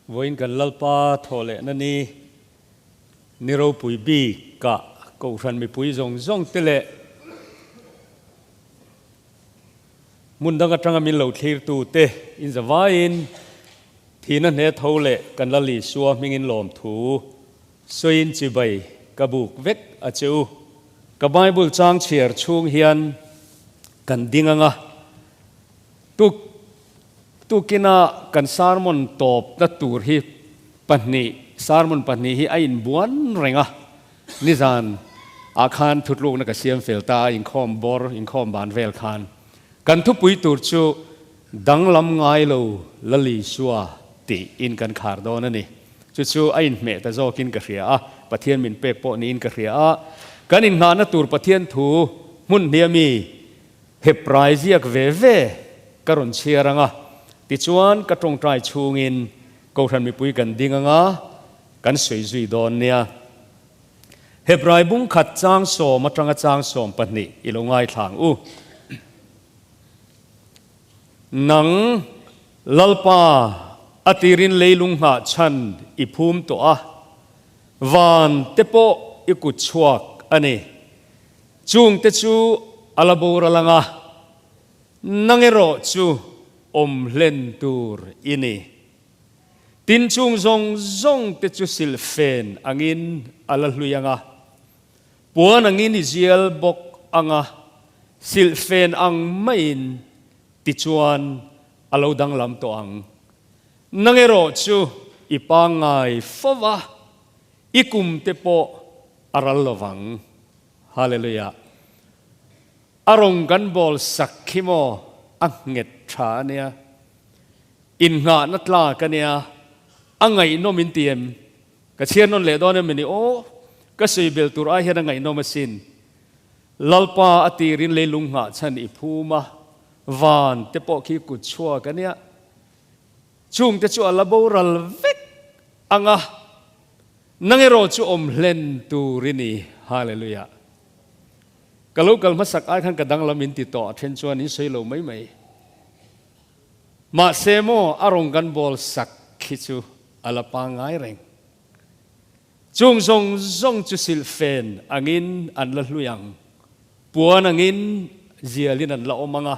voin kan lalpa thole na ni niro pui bi ka ko ran mi pui zong tele mun dang atanga min lo thlir tu te in zawain thina ne thole kan lali suwa mingin lom thu soin chi bai ka buk vek achu ka bible chang chiar chung hian kan dinganga tu kina kan sarmon top na tur hi panni sarmon panni hi a in buan renga nizan akhan thutluk na ka siam felta in khom bor in khom ban vel khan kan thu pui tur chu danglam ngai lo lali suwa ti in kan khar don ani chu a in me ta zo kin ka ria a pathian min pek po ni in ka ria a kan in na na tur pathian thu mun niami hepraiziak ve karon chiaranga ti chuan ka tong trai chungin ko than mi pui kan dinganga kan soi zui don nia hebrai bung khat chang so matanga chang som pani ilongai thang u nang lalpa atirin leilung ha chan iphum to a van tepo ikut chuak ani chung te chu alabora langa nangero chu len tur ini tin chung zong te chu silfen angin alahluyanga puan angin izial bok anga silfen ang main ti chuan alo danglam to ang nangero chu ipangai fawa ikum te po aral lovang hallelujah arong kan bol sakhimo anget thania in nga natla kania angai no min tiem ka chian non le don meni o ka sei bel tur a hena ngai no masin lalpa atirin le lung nga chan i phuma van te po ki ku chua kania chung te chu alaboral vek anga nangero chu len turini hallelujah kalau masak ai kan kadang lamin ti to then chuan in sei lo mai ma semo arong gan bol sak khichu alapa ngai reng chung zong chu silfen angin an la hluyang puan angin zialin an la omanga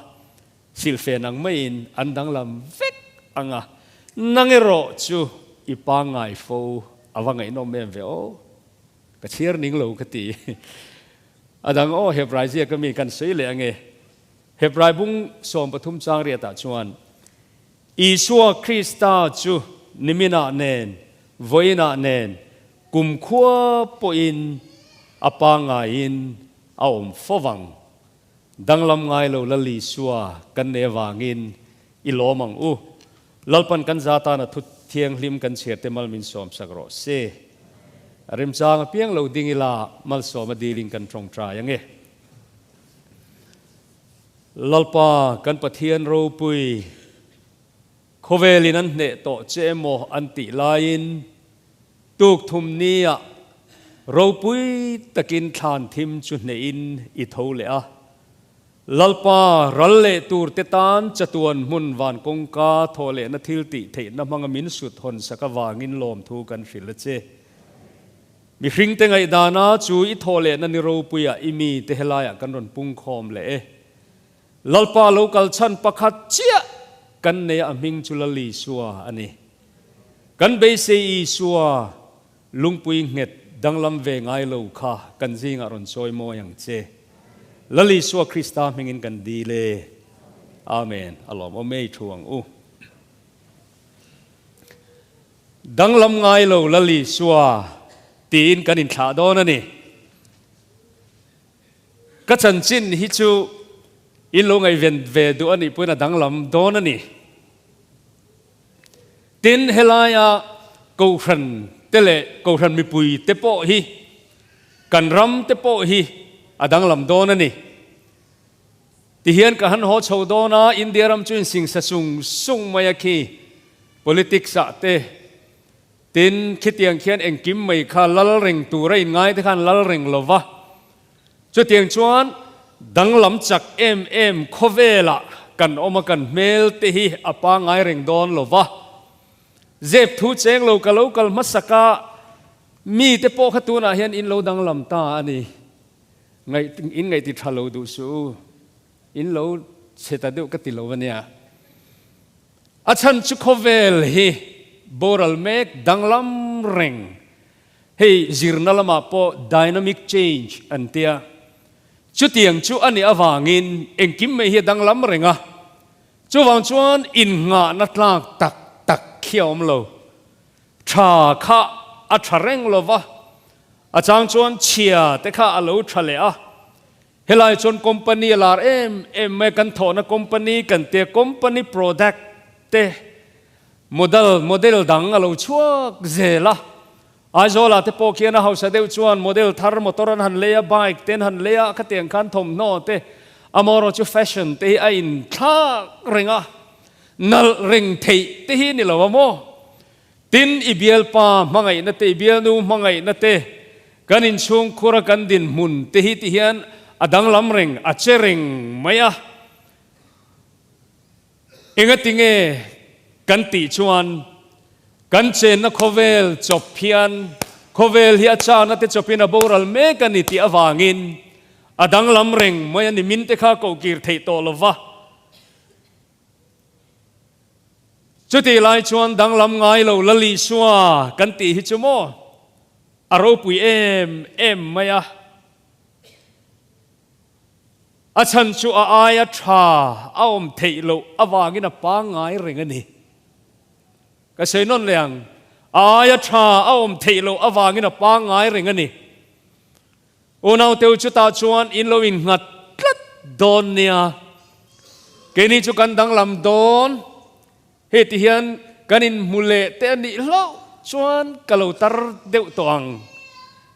silfen ang main an danglam vek anga nangero chu ipangai fo awangai no mem ve o ka chiar ning lo kati adang o hebrai zia kami kan sei le ange hebrai bung som pathum chang ria ta chuan isua krista chu nimina nen voina nen kum khua po in apanga in aom fowang danglam ngai lo lali suwa kan ne wangin ilomang u lalpan kan zata na thut thiang hlim kan cherte mal min som sagro se rim chang piang lo dingila mal so ma dealing kan trong tra yange lalpa kan pathian ro pui khovelin an ne to chemo anti lain tuk thum nia ro pui takin than thim chu ne in I thole a lalpa ralle tur te tan chatuan mun van kongka thole na thilti the na manga min su thon saka wangin lom thu kan fil che mi hring te ngai dana chu I thole na ni ro puya imi te helaya kan ron pung khom le lalpa local chan pakhat chia kan ne aming chulali suwa ani kan be se I suwa lungpui nget danglam ve ngai lo kha kan jing aron choi mo yang che lali suwa krista mingin kan di le amen alom o mei thuang u danglam ngai lo lali suwa tin kan in thla don ani ka chan chin hi chu in lo ngai ven ve du ani puina danglam don ani tin helaya ko ran tele ko ran mi pui te po hi kan ram te po hi adanglam don ani ti hian ka han ho chho dona india ram chuin sing sa sung maya khi politics a te tin khitiang khian engkim mai kha lal reng tu rai ngai te khan lal reng lova chu tiang chuan danglam chak em khovela kan oma kan mel te hi apa ngai reng don lova เจ็บทุเจงโลกะโลกะมัสกะมีแต่โปขตูน่ะเห็นอินโลดังลำตาอันนี้ไงอินไงติดทะโลดูสูอินโลเชตาดูกติโลวันเนี่ยอาชันชุกเวลฮีบอรัลเมกดังลำเร่งฮีจิรนัลมาโป dynamic change อันเตียชุดเตียงชุอันนี้อวางินเองกิมไม่ฮีดังลำเร่งอ่ะชุวางชวนอินงานัดลากตักตักเขียวมโลชาข้าอัชเร่งโลวะอาจารย์ชวนเชียแต่ข้าอโลทะเลอ่ะเฮลัยชวนคอมพานีลาร์เอ็มไม่กันโถนะคอมพานีกันเตียคอมพานีโปรดักต์เตโมเดลดังอโลชัวเจล่ะอาจจะลาเตปอเคียนะเขาเสด็จชวนโมเดลทาร์มอเตอร์หันเลียไบค์เต้นหันเลียขัดเตียงคันทมโนเตอมอร์จูแฟชั่นเตไอน์ท่าเริงอ่ะนัลเริงเทเตหินี่ละวะโมตินอิเบียลปามังไงนั่นเตอิเบียลนูมังไงนั่นเตกันอินช่วงคุระกันดินมุนเตหิที่เฮียนอดังลำเริงอเชเริงไม่อะเองติงเอกันติชวนกันเชนนักโคเวลจบเพียนโคเวลเฮียชานั่นเตจบเพียนอโบรัลเมกันนิติอวางินอดังลำเริงไม่อันนี้มินเตข้ากูกีร์เทโตลวะจุดที่ไล่ชวนดังลำไงเราละลิชัวกันตีฮิจโมอารมณ์ปุยเอ็มไม่อะอาชันชัวอายชาเอาอมเทโลอวางินะปังไงเรื่องนี้ก็เชนนเลียงอายชาเอาอมเทโลอวางินะปังไงเรื่องนี้โอนาเตวจุตาชวนอินโลวินงัดกัดโดนเนี่ยเกนี่จุกันดังลำโดนเหตุเฮียนกันอินมุเลเตนี่โลชวนกะโลตรเดวตวัง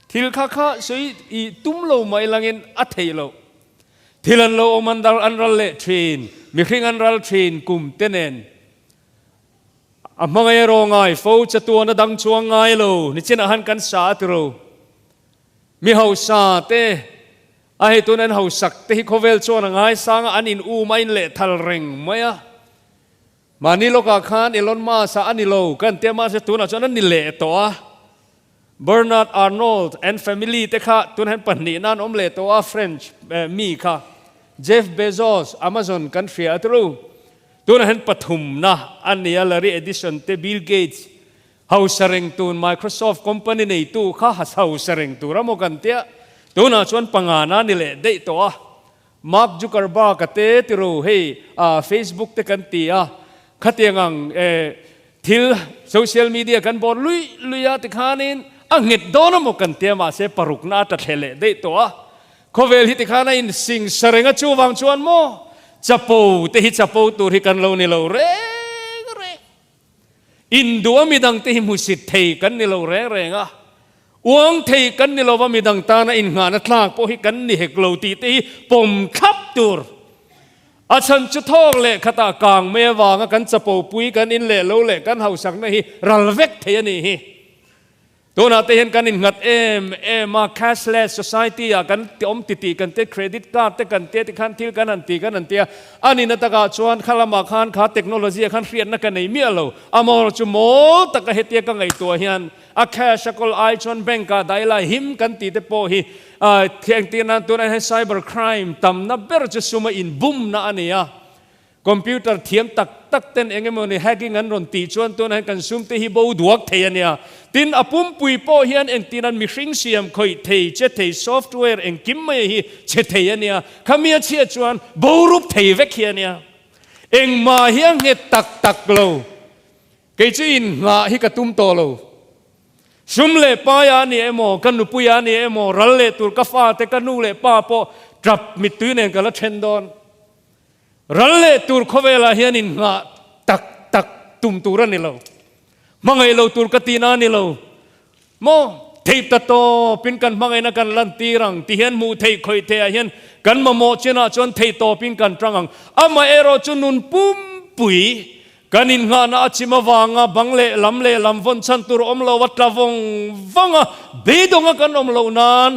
ทิลข้าสวยอีตุ้มโลไม่ลังอินอัเทโลทิลันโลมันดาอันรัลเลทรีนมีคริงอันรัลทรีนกุมเตเนนอามังไงรองไงโฟจะตัวนัดังชวงไงโลนี่เช่นอาหารกันสาติโรมีเฮาสาเตไอตัวนั้นเฮาสักเตฮิโคเวลชวนไงสังอันอินอูไม่เละทัลเริงไม่อะมานี่โลกาคานเอลอนมาสาอันนิโลกันเตมาเสตัวนั้นชวนนั้นนิเละตัวเบอร์นาร์ดอาร์โนลด์แอนด์แฟมิลี่เตค่ะตัวนั้นปันนี่นั่นอมเละตัวเฟรนช์มีค่ะเจฟเบโซสอเมซอนกันเฟียตรูตัวนั้นปฐุมนะอันนี้ลารีเอดิสันเตบิลเกตส์เฮาสเริงตูน Microsoft Company ในตู้ข้าหัสเฮาสเริงตูรำโมกันเตียตัวนั้นชวนปังงานานี่แหละได้ตัวมาร์คจูเกอร์บาร์กเตติรูเฮFacebook เตกันเตียขัดยังทิลโซเชียลมีเดียกันบอลลุยติขานินอังเงิดโดนโมกันเตียมาเสปรุกนาตัดเฮเลได้ตัวโคเวลฮิติขานินสิงสเริงจูวังชวนโมจับปูเตหิจับปูตัวที่กันเรานี่เราเร่อินดัวมีดังเตหิมุสิตเทกันนี่เราเร่งอ่ะวงเทกันนี่เราว่ามีดังตานะอินงานัทลากโปหิกันนี่เหกโลตีเตหิปมขับตัวอาชันจุดทองเละขตากางเมวางกันจับปูปุยกันอินเละโลเละกันเฮาสักนี่รัลเวกเทียนี่ตัวนั้นเห็นกันอินงัดมา cashless society กันที่อมติกันเตะเครดิตการ์ดเตะกันเตะที่ขันทิลกันนันตีอันนี้นัตกาชวนข้าละมาขันข้าเทคโนโลยีขันเรียนนักกันในเมียเราอามอร์จุโมตะกะเหตียกันไงตัวเฮียนอาแค่สกอลไอชวนแบงก์ได้ละหิมกันตีเตโปฮีเทียงตีนั้นตัวนั้นให้ cyber crime ตำนับเบอร์จะสุมาอินบุ้มนะอันนี้คอมพิวเตอร์เทียมตักเต้นเองมันแฮกกิ้งอันรอนตีชวนตัวนั้นกันซุ่มเตฮิบูดวกเทียเนี่ยตินอปุ่มปุยโปเฮียนเองตีนั้นมีสิ่งเสียมคอยเทเจเทซอฟต์แวร์เองกิมไม่ฮีเจเทียเนี่ยขมิ้นเชี่ยชวนบูรุปเทเวกเฮียเนี่ยเองมาเฮียงเฮตักโลเกจินงาฮิกตุ้มโตโลซุ่มเล่ป้ายานี่เอโมกันนุปุยานี่เอโมรัลเล่ตุลกฟ้าเตกันนูเล่ป้าโปจับมิตรเนี่ยกันละเชนดอนรัลเล่ตูร์โคเวลาเฮียนินงาตักตุ่มตูรันนี่เรามังไงเราตูร์กตีนานี่เราโมเทปตะโตเป็นกันมังไงนักกันลันตีรังที่เฮียนมูเทคอยเทียเฮียนกันมาโมเจนาจนเทโตเป็นกันตรังอามาเอโรจนุนปุ่มปุยกันอินงานาชิมาวางาบังเล่ลำวนชันตุรอมโลวัตลาวงวังเบดงกันอมโลนาน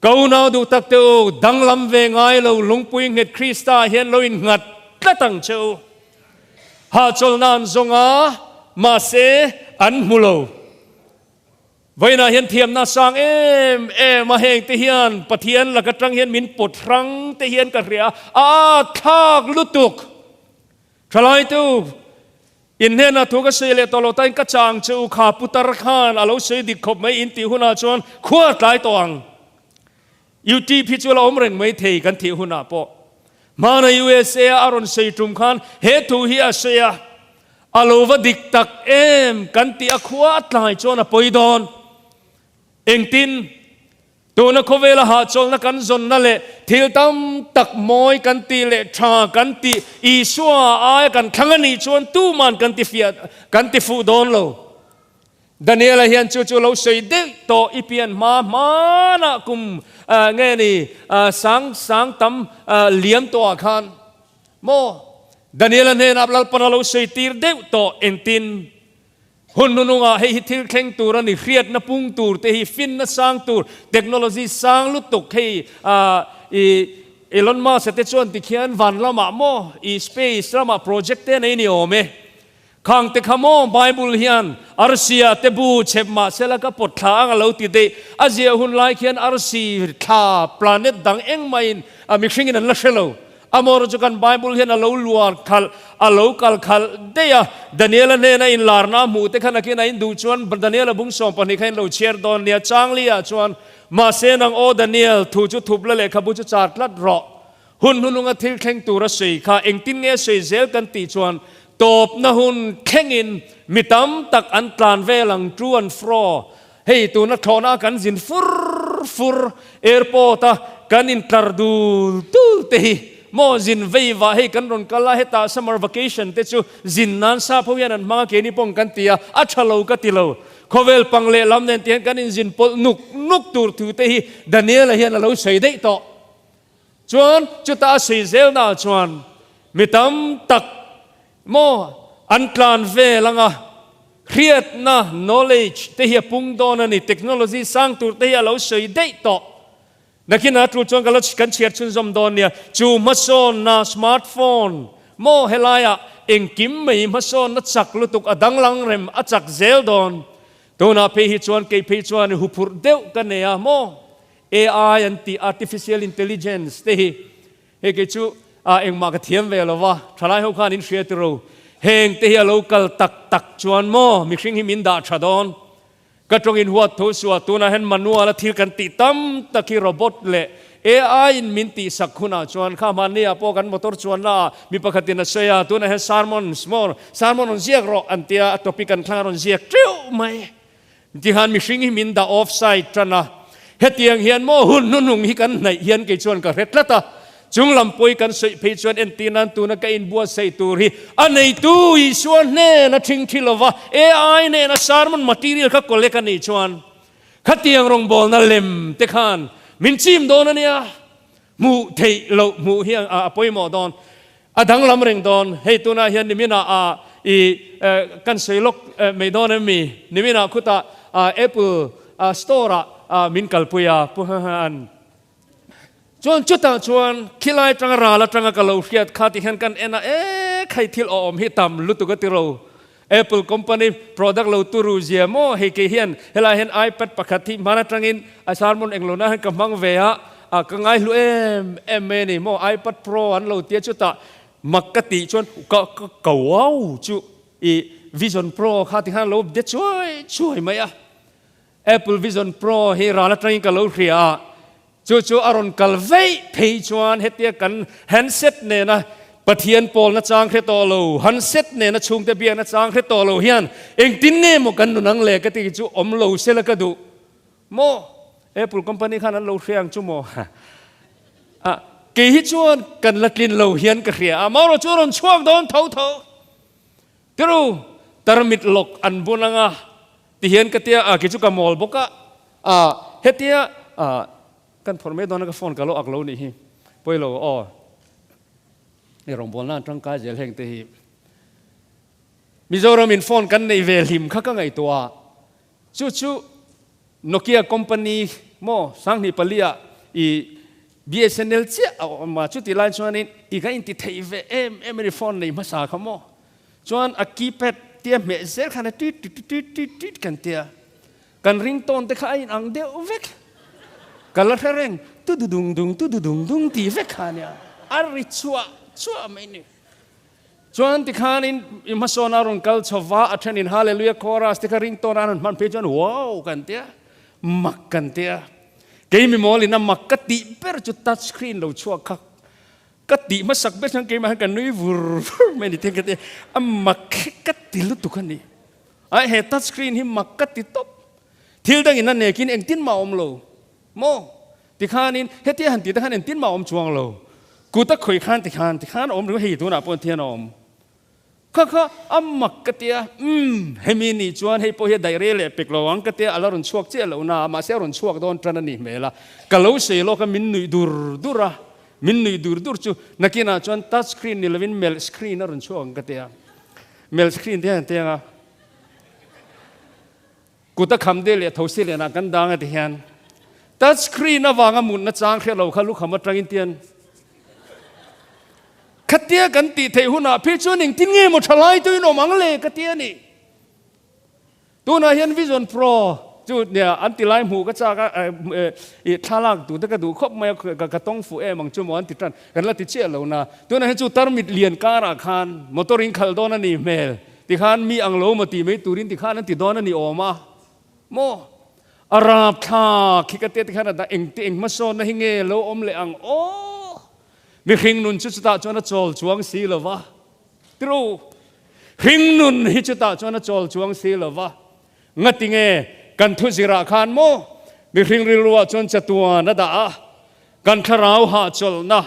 กาวนาดูตักเตอดังลำเวงไงเราลงปุยเงดคริสตาเฮียนเราอินงัดกระตังเชวหาจลนานจงอา มาเสอันมุโลไว้น่าเห็นเทียมน่าสร้างมาเฮงเตียนปะเทียนแล้วก็จังเห็นมินปดครั้งเตียนกระเรียทากลุตุกทลายตูอินเฮน่าทุกเสเลตโลตันกระจางเจ้าขาปุตตะขานอาลูเสดิขบไม่อินติหุนาชวนขวดหลายตัวอยู่ที่พิจูลอมเริงไม่เทกันที่หุนาปอมาใน USA อารอนเซจุมขานเฮตุฮิอาเซียอาลูวดิกตักกันที่ขวดหลายชวนปอยดอนเองตินตัวนักเวลาหาจนนักกันจนนั่นแหละที่ตั้มตักมอยกันตีเละชากันตีอีชัวอายกันขังนี้ชวนตู้มันกันตีฟิกันตีฟูดอนโลดันเนลเฮียนจู่ๆเราใส่เด็กโตอีเปียนมานะกุมเงี้ยนี่สังตั้มเลี้ยมตัวขันโมดันเนลเนี่ยนับเราปนเราใส่ตีเด็กโตเอ็นตินหุ่นนุ่งให้ฮิตเข่งตัวนี่เครียดนับปุ่งตัวแต่ฮิฟินนับสร้างตัวเทคโนโลยีสร้างลุตุกให้อีลอนมัสก์เตชวนติเขียนวันละมาโมอีสเปซละมาโปรเจกต์เนี่ยนี่โอเมข้างเตขโมไบเบิลเฮียนอาร์ซียเตบูเชฟมาเซลก็ปดทางเราติดเดอาเซียหุ่นไลเขียนอาร์ซีท่าพลาเน็ตดังเอ็งไม่มิกซิงกันละเชลอามอร์จุกันไบเบิลเฮียนอาลูลัวคัลอาลูคัลคัลเดียดานิเอลเนี่ยนะอินลาร์นามูเตขันนักอินดูชวนดานิเอลบุ้งส่งปนิขันเราเชียร์ดอนเนี่ยจังเลียชวนมาเซนังโอดานิเอลทูจุทุบเลยขบุจุจัดลัดรอหุ่นนุ่งอาทิตย์แข่งตัวรัสเซียข้าเองตินเงี้ยเสียเซลกันตีชวนตบนะหุ่นแข่งอินมิตามตักอันตรานเวลังจวนฟรอเฮ้ตัวนักทอนากันจินฟุร์แอร์พอร์ตกันอินตรดูตูเตโมจินเวย์ว่าให้กันรอนกันละให้ตา summer vacation แต่จู่จินนั้นซาพวีนันมาเกนี่ปงกันตียอัชโลกัติโลขเวลปังเลลำเนนเตียนกันอินจินปนุกตูร์ตูเตฮีดานิเอลเฮียนเราใส่ได้ต่อจวนจุดตาใส่เซลน่าจวนมิตามตักโมอันตรานเวลังเครียดนะ knowledge เทียปุ่งโดนนี่เทคโนโลยีสร้างตัวเทียเราใช้ได้ต่อนักกินนักรู้จงกันแล้วกันเชียร์ชุนจอมโดนเนี่ยจูมาโซนนะสมาร์ทโฟนโมเฮลายะเองกิมไม่มาโซนนัดจักลุตุกอดังลังเรมอจักเซลโดนตัวน่าเพย์จวนเกย์เพย์จวนหุบเดียวกันเนี่ยโม AI อันที่ artificial intelligence เตฮีเฮกิจูเองมากระเทียมเวลวะทลายหัวขานินเชียร์ตัวเฮงเทียโลกัลตักจวนโมมิชิงหิมินดาชาดอนก็ตรงอินหัวทุสวตัวนั้นเห็นมนุษย์ละทีกันติตั้มตะกี้โรบอทเล่ AI มินติสักขุนาจวนข้ามันเนี่ยพอกันมอเตอร์จวนน่ะมีปกตินะเสียตัวนั้นเห็นซาร์มอนสมอลซาร์มอนอนเซียกรออันเตียตัวพิกันคลางอนเซียกเจ้าไม่ที่หันมิชิงหิมินดาออฟไซด์จันนะเฮตียงเฮียนโมหุ่นนุ่งฮิกันในเฮียนกิจวนกับเร็ดละตาจุงลำปุยกันใส่เพจวนเอ็นตีนันตัวนักอินบัวใส่ตัวรีอันนี้ตัวอีส่วนเนี่ยนะทิ้งที่ละวะ AI เนี่ยนะสารมัน material ก็เล็กกันอีส่วนขัดเตียงรงบอลนั่นเล่มเตะขานมินชิมโดนเนี่ยมูเทโลมูเฮียปุยหมอโดนดังลำเริงโดนให้ตัวนั้นเฮียนนี่มีน่ะกันใส่ล็อกไม่โดนมีนี่มีน่ะคุตาApple Store มินกัลปุยปุหันจวนจุดต่างจวนคิลายจังราละจังกะโลเฟียดขาติเห็นกันใครทิลอมฮิตำลุตุกติโร Apple Company product เราตุรุเซียโมเฮกิเฮียนเฮลาเห็น iPad ปกติมานะจังอินอาสารมนเองโลนะให้กำมังเวียกังไงลุเมนี่โม iPad Pro อันเราเตียจุดต่างมักติจวนก็ว้าวจุVision Pro ขาติเห็นเราเด็ดช่วยไหมApple Vision Pro เฮราละจังอินกะโลเฟียจู่อารมณ์กัลเวย์เพย์จวนเฮตียกันแฮนเซ็ตเนี่ยนะปะเทียนปอลนะจางเครตโลแฮนเซ็ตเนี่ยนะชุงเตเบียนะจางเครตโลเฮียนเองตินเนี่ยมกันนุนังเล็กติจู่อมโลเซลกระดูโมApple Company ขันนั้นโลเฟียงจู่โมกี่ฮิจวนกันละกินโลเฮียนกระเรียมาเราจู่รอนช่วงโดนเท่าที่รู้ตรมิดหลกอันบุญงะที่เฮียนกระเตียกี่จู่กับมอลบกะเฮตียกันผมไม่โดนก็ฟอนกันโลอักโลนี่ฮิไปโลนี่รองบอลนั่นตั้งกายเจลแห่งที่มิโซรามินฟอนกันในเวลิมข้าก็ไงตัวจู่โนเกียคอมพานีโมสังนิปเลียBSNL เจ้ามาจู่ที่ไลน์ชวนนี้อีกอินติเทเวไม่ได้ฟอนในภาษาเขาโมชวนอากีเป็ด เตียเมเซขันติดกันเตียกันริงโตนแต่ข้าอินอังเดียวเวกกันละเร่งตุดุงตีเวกขาเนี่ยอาริชัวไม่นี่จวนที่ข้านินมาโซนารุนกัลชวาอัชนินฮาเลลูยาคอรัสที่ข้าริงโตนนั้นมันเป็นจวนว้าวกันเตียมักกันเตียเกย์มีโมลินะมักกติเปิดจุดทัชสกรีนเราชัวคักกติมาสักเบ็ดฉันเกย์มาให้กันนุ้ยวูไม่ได้เทียงกันเตียมักกติลุตุกันนี่ไอ้เหตุทัชสกรีนที่มักกติตบทิลดังอินนั่นเนี่ยกินเองตินมาอมโลโมที่ข้านินเฮติหันติที่ข้านินตินมาอมจวงโลกูตะคุยข้านที่ข้านอมหรือให้ตัวน่ะปนเทียนอมข้ามักกติให้มีนี่จวนให้พวกเฮดไดเร่เล่ปิกโลวังกติอะไรรุนชวกเจ้าเราหน้ามาเสียรุนชวกโดนตระนี่เมล่ะกะโลเสโลก็มินนุยดูระมินนุยดูจูนักกินจวนทัชสกรีนนี่ละวินเมลสกรีนนั่นรุนชวกกติเมลสกรีนเทียงกูตะคำเดลี่ยทศเลยนะกันดังที่เห็นทัชสกรีนน่ะวางมุนน่ะจางแค่เราข้าลูกขมัดรังอินเตียนขัดเตียกันตีเทหุนาพี่ชวนหนึ่งทิ้งเงี้ยหมดทลายตัวน้องมังเลยขัดเตียนี่ตัวน่ะเห็นวิชั่นโปรจุดเนี่ยอันติไลหมูก็จะก็ท่าลักดูแต่ก็ดูครบไม่ก็ต้องฟูมังจุ่มอันติดกันกันละติเชี่ยเรานะตัวน่ะเห็นจุดตารมิดเลียนการอาคารมอเตอร์ริงขัลโดนนี่เมลที่ข้านมีอังโลมาตีไม่ตูรินที่ข้านนั้นติดโดนนี่ออกมาโมอาราบท่าคิดกันเตี้ยที่ขนาดนั้นเองมาโซนนะฮิงเงโลอมเลอังโอ้มีหิงนุนชุดตาจวนจอลจวงสีเลวะตรูหิงนุนฮิจุตาจวนจอลจวงสีเลวะงัดติงเงกันทุสิราคานโมมีหิงริรัวจวนจตัวนัดากันขราวหาจลนะ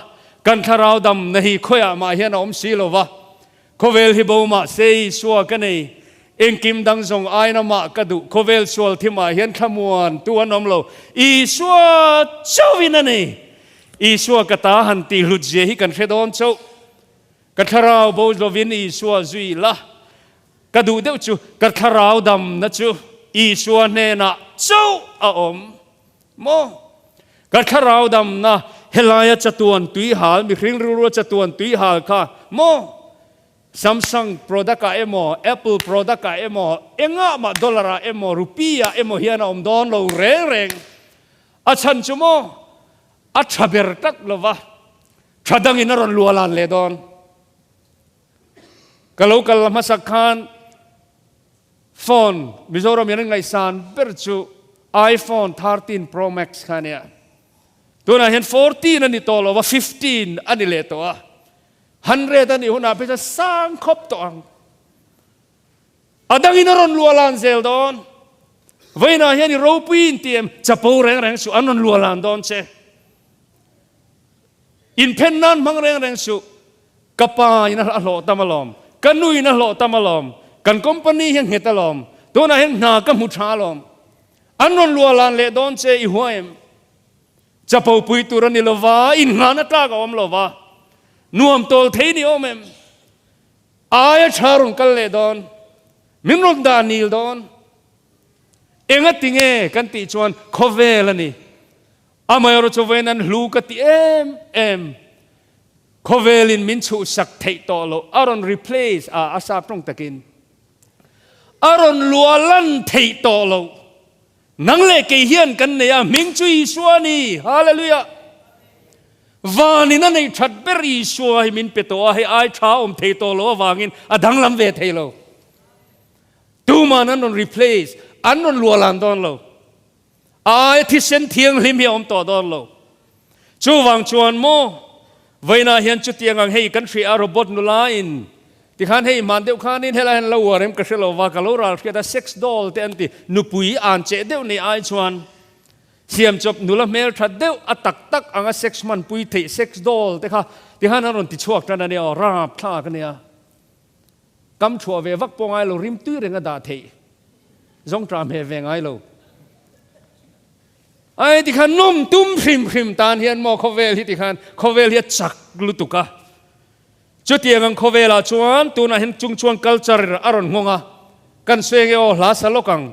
กันขราวดำนะฮิขยามาเฮียนอมสีเลวะโคเวลฮิบูมาเซยสัวกันเองเองกิมดังทรงไอ้นามากระดูโคเวลสวลที่มาเห็นขมวนตัวนมโลอีสัวเจ้าวินันนี่อีสัวกตาหันตีหลุดเจฮิกันเขดอนเจ้ากัดขราวโบลวินอีสัวจุยละกระดูเดียวจูกัดขราวดำนะจูอีสัวเนนะเจ้าอมโมกัดขราวดำนะเฮลายจัตวนตุยหามีคริงรัวจัตวนตุยหาค่ะโมSamsung product ka emo Apple product ka emo enga ma dollar emo rupiah emo hiana don lo reng achan chumo achaber tak lova thadang inaron lualan le don kalau masakhan phone mizoram yan ngai san berchu iPhone 13 Pro Max khania tuna hen 14 ani to lo 15 ani le to 100 ani huna pesa sang khop to ang adang inaron lualan zel don vaina hian ro puin tiem chapo reng su anon lualan don che in pen nan mang reng su kapa ina lo tamalom kanui na lo tamalom kan company hian hetalom tuna hen na ka mu thalom anon lualan le don che I huaem chapo pui turan ni lova in ngana ta ka om lova nuam tol thei ni omem aya charun kal le don minron danil don enga tinge kan ti chuan khovel ani amayro chovenan hlu ka ti em khovelin min chu sak thei to lo aron replace asa prong takin aron lualan thei to lo nang le ke hian kan ne ya ming chui suani hallelujah vani na nei that beri suai min peto ai ai tha thei to lo wangin adanglam ve thei lo tu man non replace anon lualan don lo ai thi sen thiang lim hi to don lo chu wang chuan mo vaina hian chu tiang ang hei kan thri a robot nu lain ti khan hei man deu khan in hela lo warem ka shelo wa ka lo ral ke da $6 te anti nu pui an che deu nei ai chuan siam chop nula mel that deu atak tak anga 6 man pui thei $6 te kha ti khan aron ti chuak tan ani rap thla ka nia kam chua ve vak pong ai lo rim tu renga da thei zong tram he ve ngai lo ai ti khan nom tum phim tan hian mo khovel hi ti khan khovel hi chak lutuka chu tiang khovela chuan tuna hin chung chuan culture aron ngonga kan swenge o hla salokang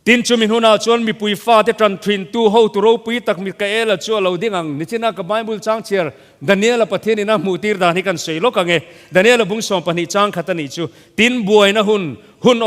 tin chu min huna chuan mi pui fa te tran thin tu ho tu ro pui tak mi ka ela chu lo dingang ni china ka bible chang cher Daniel Pathian ina mutir da ni kan sei lo ka nge Daniel bung som pani chang khatani chu tin buai na hun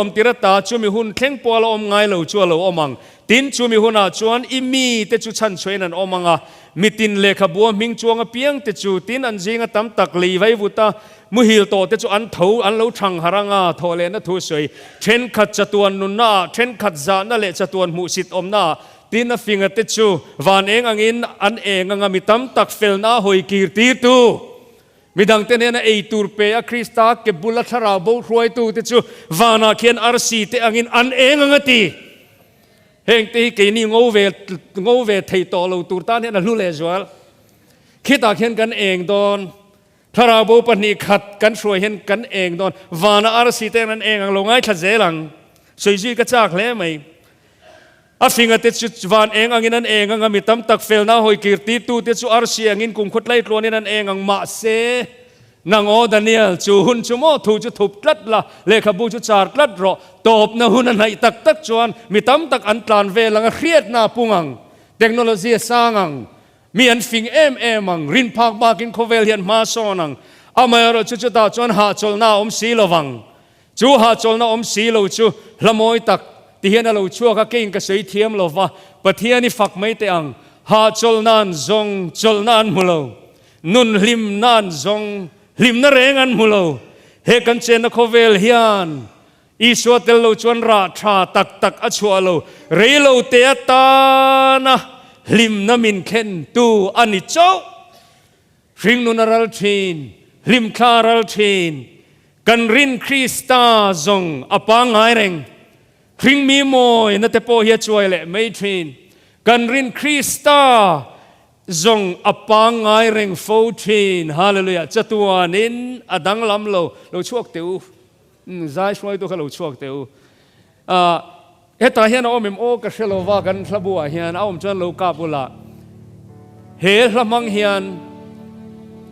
om tirata chu mi hun thleng pol om ngai lo chu lo omang tin chu mi huna chuan imi te chu chan chhoin an omanga mitin lekha bua ming chuanga piang te chu tin an jinga tam tak li vai vuta muhil to te chu an tho an lo thang haranga thole na thu soi then khat chatuan nun na then khat za na le chatuan mu sit om na tin a finga te chu van eng angin an enganga mi tam tak fel na hoi kirti tu midang te ne na ei tur pe a krista ke bula thara bo roi tu te chu vana khian rc te angin an enganga ti heng te ke ni ngô về thầy to lo tur ta ne na lu le zwal khita khian kan eng don thara bo pani khat kan roi hen kan eng don vana rc te nan eng ang lo ngai tha zelang soi ji ka chak le mai a finga te chu van eng angin an eng anga mi tam tak fel na hoi kirti tu te chu rc angin kum khut lai tlon an eng ang ma se nang o Daniel chu hun chu mo thu chu thup tlat la lekha bu chu char tlat ro top na hun an hai tak tak chuan mi tam tak an tlan ve langa khriat na pungang technology sangang mi an fing em ang rin phak ba kin khovel hian ma sonang amaro chu chu ta chuan ha chol na om si lovang chu ha chol na om si lo chu hlamoi tak ti hian lo chu ka kein ka sei thiam lova Pathian ni fak mai te ang ha chol nan zong chol nan mulo nun lim nan zong lim na rengan mulo he kan chen na khovel hian iswa tel lo chuan ra tha tak tak a chua lo re lo te ta na lim na min khen tu ani chau ring nun ral thin lim kharal thin kan rin krista zong apa ngai reng ring mi moi na te po hi chuai le mai thin kan rin krista zong apa ngai reng fo thin hallelujah chatuanin adang lam lo chuak teu zai shoi to lo chuak teu heta hian omem o ka shelova kan thlabua hian aom chan lo ka pula he hlamang hian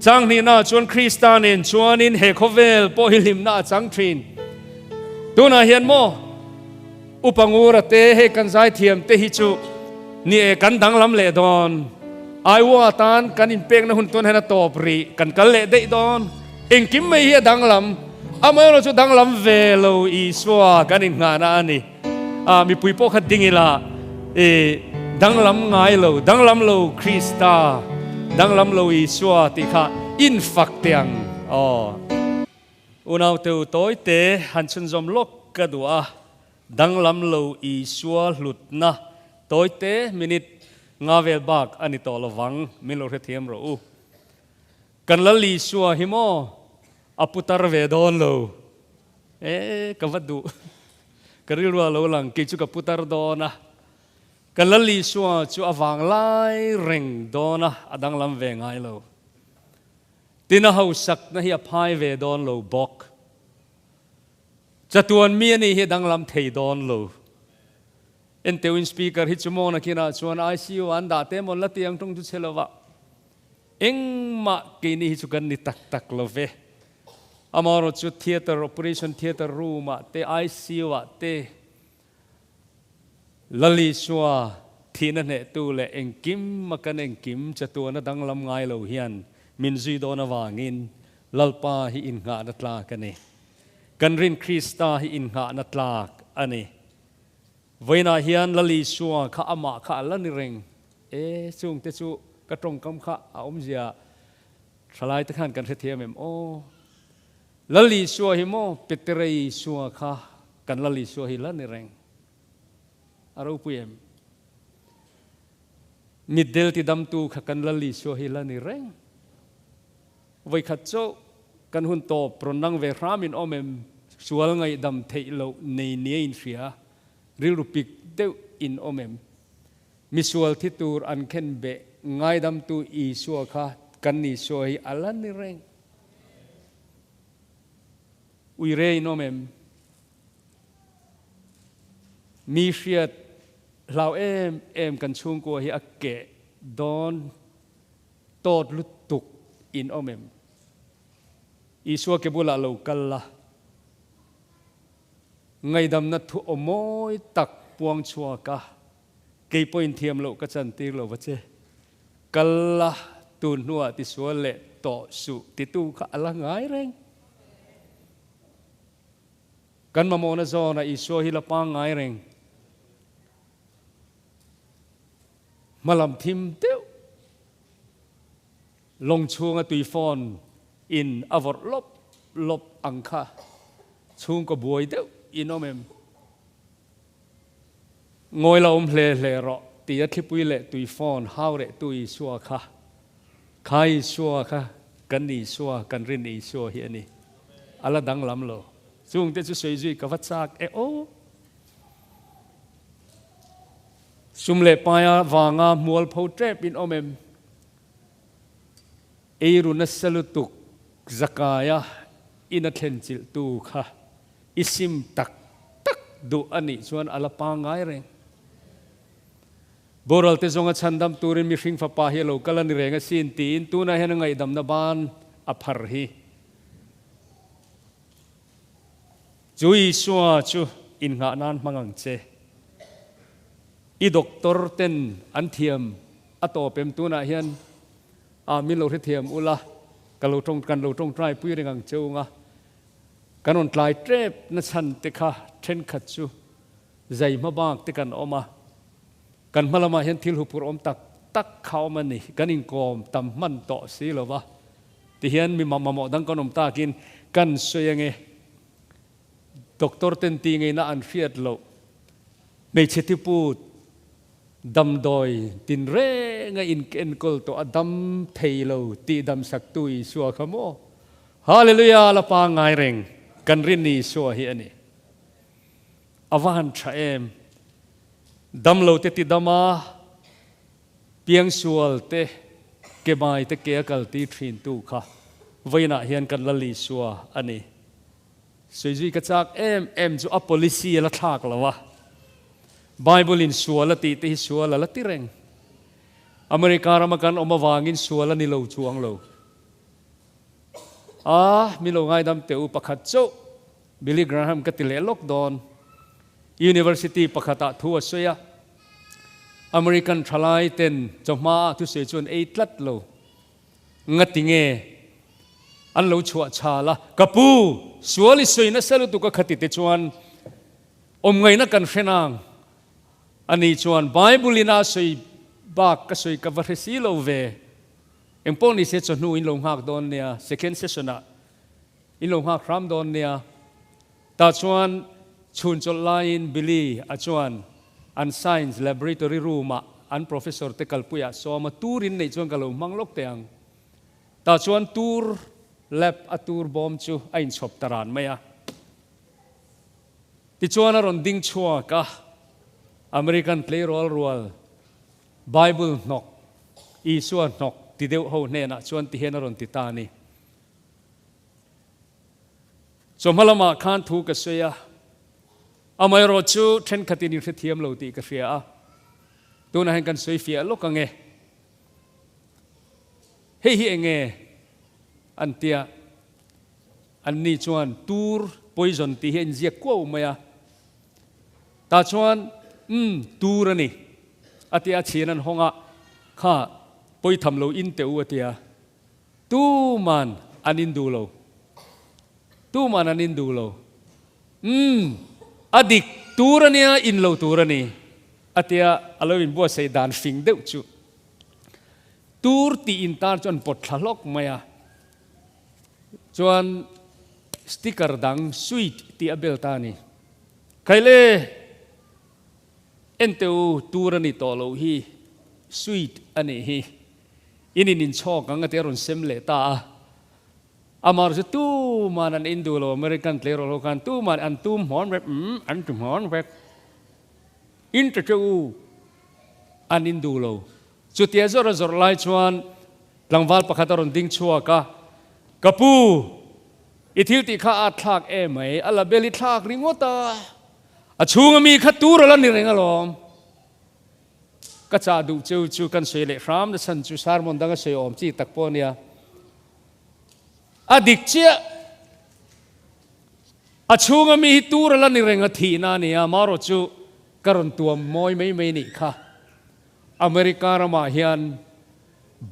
chang ni na chuan kristanin chuanin he khovel po hilim na chang thin tuna hian mo upangura te he kan zai thiam te hi chu ni e kan danglam le don ai wa tan kan in pek na hun ton hena topri kan kal le dei don eng kim mai hi danglam amaro chu danglam ve lo i swa kan in nga na ani mi pui po khat dingila e danglam ngai lo danglam lo krista danglam lo i swa ti kha in fak tiang unaw teu toy te han chun zom lok ka dua danglam lo i swa lut na toy te minit nga vel bak ani to lawang min lo thiam ro u kan la li swa hi mo aputar ve don lo kavadu karil wa lo lang ki chu ka putar dona kan la li swa chu awang lai reng dona adang lam ve ngai lo tina hau sak na hi aphai ve don lo bok chatuan mi ani hi dang lam thei don lo en teu in speaker hi chumo na kina chuan ICU an da te mon la tiang tung chu chhelova eng ma ke ni hi chu kan ni tak tak lo ve amaro chu theater operation theater room te ICU te lali swa thina ne tu le eng kim ma kan eng kim chatuan na dang lam ngai lo hian min zui do na wangin lalpa hi in nga na tla kani kan rin krista hi in nga na tlak ani voina hian lali suwa kha ama kha lani reng chung te chu ka tong kam kha om zia thalai te khan kan thiam em lali suwa hi mo petrei suwa kha kan lali suwa hi lani reng aro puem middel ti dam tu kha kan lali suwa hi lani reng voi khat cho kan hun to pronang ve ramin omem sual ngai dam thei lo nei nei in ria rilupik deu in omem misual thitur an khen be ngai dam tu i suwa kha kan ni soi alan ni reng ui re in omem mi riat lau em kan chung ko hi akke don tot lutuk in omem iswa ke bula lo kalla ngai dam na thu omoi tak ปวงชัวกะเกี่ยปอยเทียมโลกจันตีโลวะเจกัลละตูนหัวติสวเลต่อสุติตูกะละง่ายเร่งกันมาโมนาโซนะอิสวฮิลปางง่ายเร่งมาลำทิมเต้วลงช่วงตุยฟอนอินอวอร์ลบอังคาช่วงก็บวยเต้วอินโอเมมงอยเราเพลรอตีอัดปุยเละตุยฟอนฮาวเละตุยชัวค่ะใครชัวค่ะกันนี่ชัวกันรินนี่ชัวเฮียนี่อะไรดังลำโลช่วงเตจุสวยจุยกับวัดซากโอสุมเละปายาวางามัวลพูเทปอินโอเมมรุนัสลุตุกจักายะอินัทเนจิลตูค่ะอิสิมตักดูอันนี้ส่วนอลปางง่ายเร่งบรัลเตจงชันดัมตูรินมิฟิงฟ้าปาเฮโลกัลนิเรงสินตีนตูน่าเห็นไงดัมนบานอภรฮีจุยชัวจูอินงานานมังังเจอีด็อกเตอร์เต็นอันเทียมอโตเปมตูน่าเห็นมิโลเทียมอุลากันเราตรงไตรปุยเรื่องเจ้างะกันนนไตรเทปนัชันติค่ะเทนขัดจูใจมาบางติกันออกมากันมาละมาเห็นทิลหุปุรอมตักเข้ามันนี่กันอิงกอมตำมันต่อสีหรอวะที่เห็นมีมาหมอดังกันอมตากินกันสวยยังไงด็อกเตอร์เต็นตีไงน่าอันเฟียดโลไม่เชิดพูดดำดอยตินเรงอินเกนกอลตัวดำเทโลตีดำสักตุยสัวขโมฮาเลลูยาละปางไงเร่งกันรินนี่สัวเฮียนี่อวันชาเอมดำโลเตติดามาเปียงสัวเตเก็บไม้เตเกะกัลตีทรินตูค่ะไว้น่ะเฮียนกันละลีสัวอันนี้สวยจุยกระจากเอ็มจูอัปโปลิซีละทากละวะไบเบิลินสัวละตีสัวละติเร่งอเมริการามากันออกมาวางินสัวละนิโลจวงโลมิโลไงดำเตอุปขัดโจบิลลี่กราฮัมกติเลล็อกดอนUniversity ปกติทั่วเสียอเมริกันทลายเต็นจงมาทุเสียจวนลัดโลงัดติงอันโลชัวชาละกะปูสวลิสวยนัสลุตุกขติเตจวนไงนักกันเฟนังอันนี้จวนไบเบิลินาสวยบากก็สวยกับวรสีโลเวเอ็มปอนี่เสียจวนนูอินลงหักโดนเนี่ย second session อินลงหักครามโดนเนี่ยตาจวนชุนจลายน์บิลีอาจวนอัน science laboratory room อัน professor เตกัลปุยะสอมาตูรินในจวนกัลมังลกเตียงตาจวนตูร์ lab อตูร์บอมจูไอ้ชอบตารานไหมอะที่จวนอรอนดิ้งชัวกะอเมริกันเพลย์รอลรัวไบเบิลนกอีส่วนนกที่เดียวเขาเนี่ยนะชวนที่เห็นอรอนติตานี่สมมติมาคันถูกกระเสียอาไม่รอชูเทนขัดนิวเทียมเราตีกระเสียตัวนั้นกันสวยเฟียลูกกังเงเฮ้ยเงอันเตียอันนี้ชวนตูร์พอยซ์ที่เห็นเจียกู้มาอะตาชวนตูร์นี่อาทิตย์เชียนันห้องอ่ะข้าพอยทำเราอินเตออาทิตย์ตูมันอันนินดูเราตูมันอันนินดูเราอดีตตูร์เนี่ยอินเราตูร์นี่อาทิตย์อะไรวินบัวใส่ดานฟิงเดวจูตูร์ที่อินตาร์จนปวดทะลกมาอะจวนสติกเกอร์ดังสวีทที่อเบลตานี่ใครเล่เอ็นเตอตูร์นี่ต่อเราฮีสวีทอันนี้ฮีอินินชอกกังเตอรุนเซมเลตาอามาร์จตูมันอันอินดูโลอเมริกันเลโรโลกันตูมันอันตูมหอนแบบอันตูมหอนแบบอินเตอร์จูอันอินดูโลจุดที่จะรอไล่ชวนหลังวัลปะขัดรุนดิ้งชัวกะปูอิทิลติข้าอัดทักไหมอัลลาเบลิทักริงวตาชูงมีขัดตูร์ละนี่เรงอลอมก็จะดูจูกันสวยเละฟรามเดชันจูสารมนดังก็สวยอมจีตักปนเนี่ยอดิกเชียชูงมีตูร์ละนี่เรงทีนานี่มารจู กรณตัวมอยไม่นี่ค่ะอเมริการามาเฮียน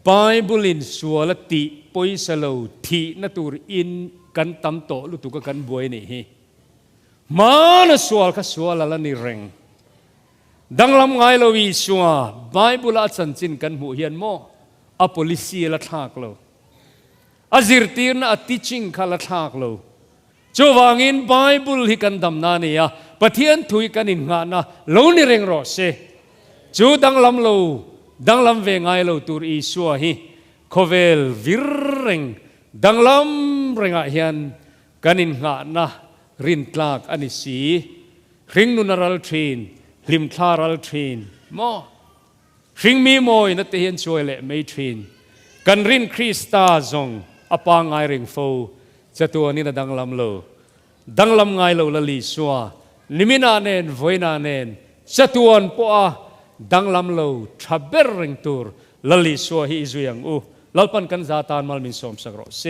ไบเบิลินสวลติปอยสโลทีนัตูรอินกันตำโตลุตุกกันบวยนี่มาณสวลข้าสวลละนี่เร่งดังลำไงเราวิสวาไบเบิลอาจันจินกันหูเฮียนโมอโพลิซีละทากเราอาจิรตีนอาติชิงข้าละทากเราจวางอินไบเบิลฮิกันดำนานี่ยปะเทียนถุยกันอินงานะโลนี่เร่งรอเซจูดังลำเราดังลำเวงไงเราตูรีสวาฮีโคเวลวิเร่งดังลำเร่งเฮียนกันอินงานะรินตลากอันนี้สีริงนุนรัลทรีนลิมคลารัลทรีนมอริงมีโมยนัตเฮียนช่วยเละไม่ทรีนกันรินคริสตาซงอปางไงเร่งโฟจะตัวนี้นะดังลำโลดังลำไงโลละลีสัวลิมินาเนนโวยนาเนนจะตัวนปัวดังลำโลทับเบรริงตูร์ละลีสัวฮิอิซุยังอูลัลปันกันซาตานมัลมินสมสักรอเซ